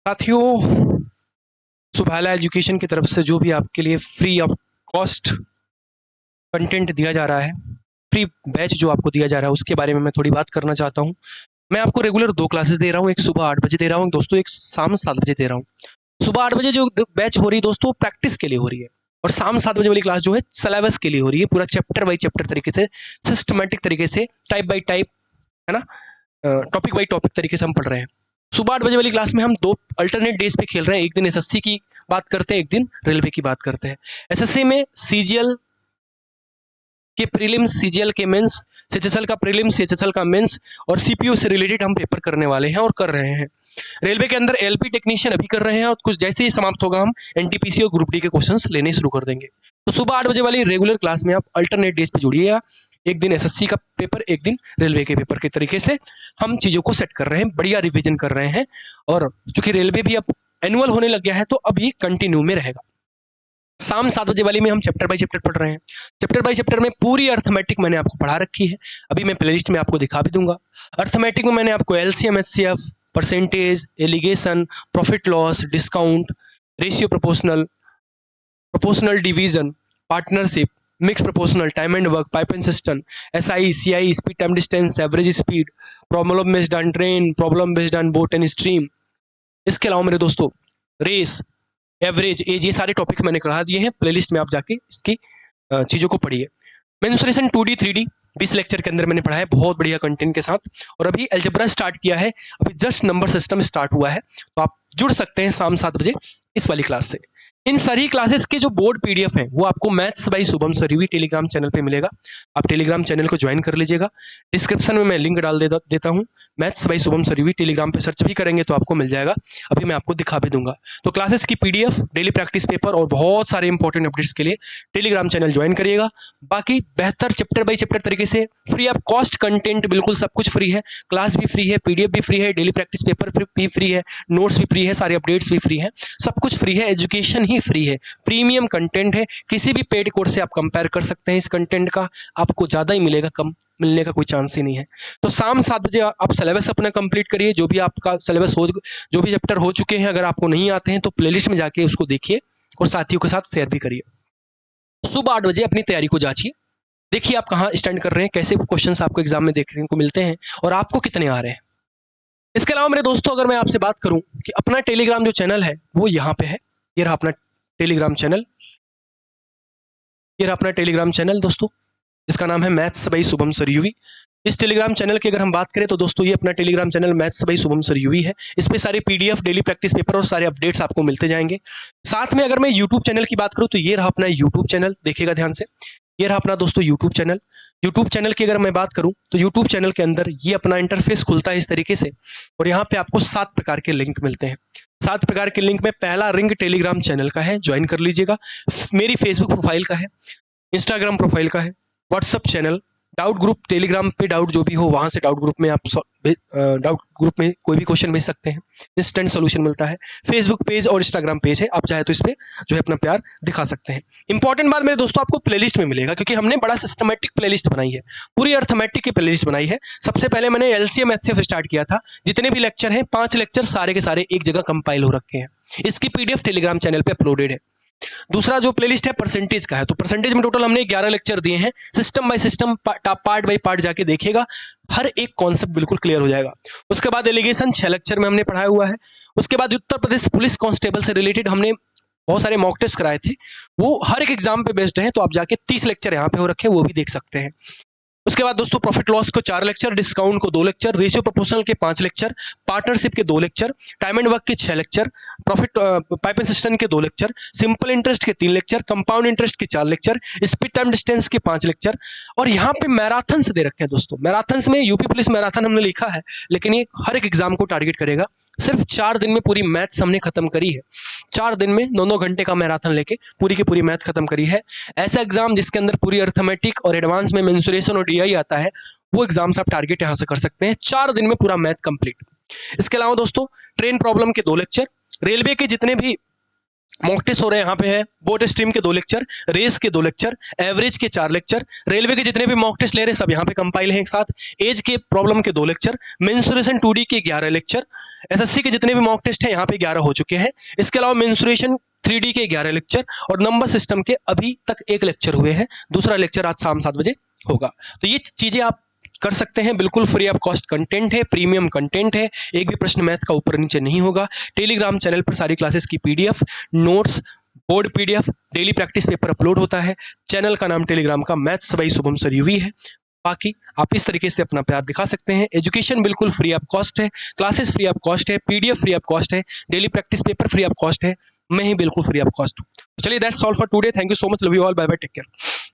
साथियों, सुभाला एजुकेशन की तरफ से जो भी आपके लिए फ्री ऑफ कॉस्ट कंटेंट दिया जा रहा है, फ्री बैच जो आपको दिया जा रहा है, उसके बारे में मैं थोड़ी बात करना चाहता हूँ। मैं आपको रेगुलर 2 क्लासेस दे रहा हूँ, एक सुबह 8 बजे दे रहा हूँ दोस्तों, एक शाम 7 बजे दे रहा हूँ। सुबह 8 बजे जो बैच हो रही है दोस्तों, प्रैक्टिस के लिए हो रही है, और शाम 7 बजे वाली क्लास जो है सिलेबस के लिए हो रही है, पूरा चैप्टर बाई चैप्टर तरीके से, सिस्टमैटिक तरीके से, टाइप बाई टाइप, है ना, टॉपिक बाई टॉपिक तरीके से हम पढ़ रहे हैं। सुबह 8 बजे वाली क्लास में हम 2 अल्टरनेट डेज पे खेल रहे हैं। एक दिन एसएससी की बात करते हैं, एक दिन रेलवे की बात करते हैं। एसएससी में सीजीएल के प्रीलिम्स, सीजीएल के मेंस, सीएचएसएल का प्रीलिम्स, सीएचएसएल का मेंस और सीपीयू से रिलेटेड हम पेपर करने वाले हैं और कर रहे हैं। रेलवे के अंदर एलपी टेक्नीशियन अभी कर रहे हैं, और कुछ जैसे ही समाप्त होगा हम एनटीपीसी और ग्रुप डी के क्वेश्चंस लेने शुरू कर देंगे। तो सुबह 8 बजे वाली रेगुलर क्लास में आप अल्टरनेट डेज पे जुड़िएगा। एक दिन एसएससी का पेपर, एक दिन रेलवे के पेपर के तरीके से हम चीज़ों को सेट कर रहे हैं, बढ़िया रिविजन कर रहे हैं। और चूंकि रेलवे भी अब एनुअल होने लग गया है, तो अब ये कंटिन्यू में रहेगा। शाम 7 बजे वाली में हम चैप्टर बाई चैप्टर पढ़ रहे हैं। चैप्टर बाई चैप्टर में पूरी अर्थमेटिक मैंने आपको पढ़ा रखी है, अभी मैं प्लेलिस्ट में आपको दिखा भी दूंगा। अर्थमेटिक में मैंने आपको LCM, HCF, percentage, alligation, profit loss, discount, ratio proportional, proportional division, partnership, mix proportional, time and work, pipe and system, SI, CI, speed time distance, average speed, problem based on train, problem based on boat and stream. इसके अलावा मेरे दोस्तों race, average age, ये सारे topic मैंने करा दिए हैं। प्लेलिस्ट में आप जाके इसकी चीज़ों को पढ़िए। मेंसुरेशन 2D 3D 20 लेक्चर के अंदर मैंने पढ़ा है, बहुत बढ़िया कंटेंट के साथ। और अभी अलजेब्रा स्टार्ट किया है, अभी जस्ट नंबर सिस्टम स्टार्ट हुआ है, तो आप जुड़ सकते हैं शाम 7 बजे इस वाली क्लास से। इन सारी क्लासेस के जो बोर्ड पीडीएफ है वो आपको maths by Shubham Saryuvi Telegram channel पे मिलेगा। आप टेलीग्राम चैनल को ज्वाइन कर लीजिएगा, डिस्क्रिप्शन में मैं लिंक डाल देता हूँ। Maths by Shubham Saryuvi Telegram पे सर्च भी करेंगे तो आपको मिल जाएगा, अभी मैं आपको दिखा भी दूंगा। तो क्लासेस की पीडीएफ, डेली प्रैक्टिस पेपर और बहुत सारे इंपॉर्टेंट अपडेट्स के लिए टेलीग्राम चैनल ज्वाइन करिएगा। बाकी बेहतर चैप्टर बाई चैप्टर तरीके से फ्री ऑफ कॉस्ट कंटेंट, बिल्कुल सब कुछ फ्री है, क्लास भी फ्री है, पीडीएफ भी फ्री है, डेली प्रैक्टिस पेपर भी फ्री है, नोट्स भी फ्री है, सारे अपडेट्स भी फ्री है, सब कुछ फ्री है, एजुकेशन ही फ्री है, प्रीमियम कंटेंट है। किसी भी पेड कोर्स से आप कंपेयर कर सकते हैं, इस कंटेंट का आपको ज़्यादा ही मिलेगा, कम मिलने का कोई चांस ही नहीं है। तो शाम 7 बजे आप सिलेबस अपना कंप्लीट करिए, जो भी आपका सिलेबस हो, जो भी चैप्टर हो चुके हैं, अगर आपको नहीं आते हैं तो प्लेलिस्ट में जाके उसको देखिए और साथियों के साथ शेयर भी करिए। सुबह 8 बजे अपनी तैयारी को जांचिए, देखिए आप कहाँ स्टैंड कर रहे हैं, कैसे क्वेश्चंस आपको एग्जाम में देखने को मिलते हैं और आपको कितने आ रहे हैं। इसके अलावा मेरे दोस्तों, अगर मैं आपसे बात करूं कि अपना टेलीग्राम जो चैनल है वो यहाँ पे है, ये रहा अपना टेलीग्राम चैनल, ये रहा अपना टेलीग्राम चैनल दोस्तों, जिसका नाम है मैथ्स बाई शुभम सरयूवी। इस टेलीग्राम चैनल की अगर हम बात करें तो दोस्तों ये अपना Telegram channel maths by Shubham Saryuvi है। इस पे सारे पीडीएफ, डेली प्रैक्टिस पेपर और सारे अपडेट्स आपको मिलते जाएंगे। साथ में अगर मैं यूट्यूब चैनल की बात करूं तो ये रहा अपना यूट्यूब चैनल, देखिएगा ध्यान से, ये रहा अपना दोस्तों यूट्यूब चैनल। यूट्यूब चैनल की अगर मैं बात करूं तो यूट्यूब चैनल के अंदर ये अपना इंटरफेस खुलता है इस तरीके से, और यहाँ पे आपको 7 प्रकार के लिंक मिलते हैं। 7 प्रकार के लिंक में पहला रिंग टेलीग्राम चैनल का है, ज्वाइन कर लीजिएगा। मेरी फेसबुक प्रोफाइल का है, इंस्टाग्राम प्रोफाइल का है, WhatsApp channel, doubt group, Telegram पे डाउट जो भी हो वहां से डाउट ग्रुप में आप डाउट ग्रुप में कोई भी क्वेश्चन भेज सकते हैं, इंस्टेंट सोल्यूशन मिलता है। फेसबुक पेज और इंस्टाग्राम पेज है, आप चाहे तो इस पे जो है अपना प्यार दिखा सकते हैं। इंपॉर्टेंट बात मेरे दोस्तों, आपको प्लेलिस्ट में मिलेगा, क्योंकि हमने बड़ा सिस्टमेटिक प्लेलिस्ट बनाई है, पूरी अर्थमेटिक की प्लेलिस्ट बनाई है। सबसे पहले मैंने एलसीएम एचसीएफ स्टार्ट किया था, जितने भी लेक्चर हैं 5 लेक्चर सारे के सारे एक जगह कंपाइल हो रखे हैं, इसकी पीडीएफ टेलीग्राम चैनल पे अपलोडेड है। दूसरा जो प्लेलिस्ट है परसेंटेज का है, तो परसेंटेज में टोटल हमने 11 लेक्चर दिए हैं, system by system, part by part जाके देखिएगा, हर एक कॉन्सेप्ट बिल्कुल क्लियर हो जाएगा। उसके बाद एलिगेशन 6 लेक्चर में हमने पढ़ाया हुआ है। उसके बाद उत्तर प्रदेश पुलिस कांस्टेबल से रिलेटेड हमने बहुत सारे मॉक टेस्ट कराए थे, वो हर एक एग्जाम पे बेस्ड है, तो आप जाके 30 लेक्चर यहाँ पे हो रखे हैं, वो भी देख सकते हैं। उसके बाद दोस्तों प्रॉफिट लॉस को 4 लेक्चर, डिस्काउंट को 2 लेक्चर, रेशियो प्रोपोर्शनल के 5 लेक्चर, पार्टनरशिप के 2 लेक्चर, टाइम एंड वर्क के 6 lecture, profit pipe and system के 2 लेक्चर, सिंपल इंटरेस्ट के 3 लेक्चर, कंपाउंड इंटरेस्ट के 4 लेक्चर, स्पीड टाइम डिस्टेंस के 5 लेक्चर। और यहाँ पे मैराथन से दे रखे हैं दोस्तों, मैराथन में यूपी पुलिस मैराथन हमने लिखा है, लेकिन ये हर एक एग्जाम को टारगेट करेगा। सिर्फ 4 दिन में पूरी मैथ्स हमने खत्म करी है, 4 दिन में 9-9 घंटे का मैराथन लेके पूरी की पूरी मैथ खत्म करी है। ऐसा एग्जाम जिसके अंदर पूरी अर्थमेटिक और एडवांस में मेंसुरेशन और डीआई आता है, वो एग्जाम्स आप टारगेट यहां से कर सकते हैं, 4 दिन में पूरा मैथ कंप्लीट। इसके अलावा दोस्तों ट्रेन प्रॉब्लम के 2 लेक्चर, रेलवे के जितने भी मॉक टेस्ट हो रहे हैं यहाँ पे है बोट स्ट्रीम के 2 लेक्चर, रेस के 2 लेक्चर, एवरेज के 4 लेक्चर, रेलवे के जितने भी मॉक टेस्ट ले रहे हैं सब यहाँ पे कंपाइल हैं एक साथ, एज के प्रॉब्लम के 2 लेक्चर, मेंसुरेशन 2D के 11 लेक्चर, एसएससी के जितने भी मॉक टेस्ट हैं यहाँ पे 11 हो चुके हैं। इसके अलावा मेंसुरेशन 3D के 11 लेक्चर और नंबर सिस्टम के अभी तक 1 लेक्चर हुए हैं, दूसरा लेक्चर आज शाम 7 बजे होगा। तो ये चीजें आप कर सकते हैं, बिल्कुल फ्री ऑफ कॉस्ट कंटेंट है, प्रीमियम कंटेंट है, एक भी प्रश्न मैथ का ऊपर नीचे नहीं होगा। टेलीग्राम चैनल पर सारी क्लासेस की PDF, notes, board PDF, daily practice paper upload होता है। चैनल का नाम टेलीग्राम का maths by Shubham sir UV है। बाकी आप इस तरीके से अपना प्यार दिखा सकते हैं। एजुकेशन बिल्कुल फ्री ऑफ कॉस्ट है, क्लासेस फ्री ऑफ कॉस्ट है, पीडीएफ फ्री ऑफ कॉस्ट है, daily practice paper free of cost है, मैं ही बिल्कुल फ्री ऑफ कॉस्ट हूँ। चलिए that's all for today, thank you so much, love you all, bye bye, take care.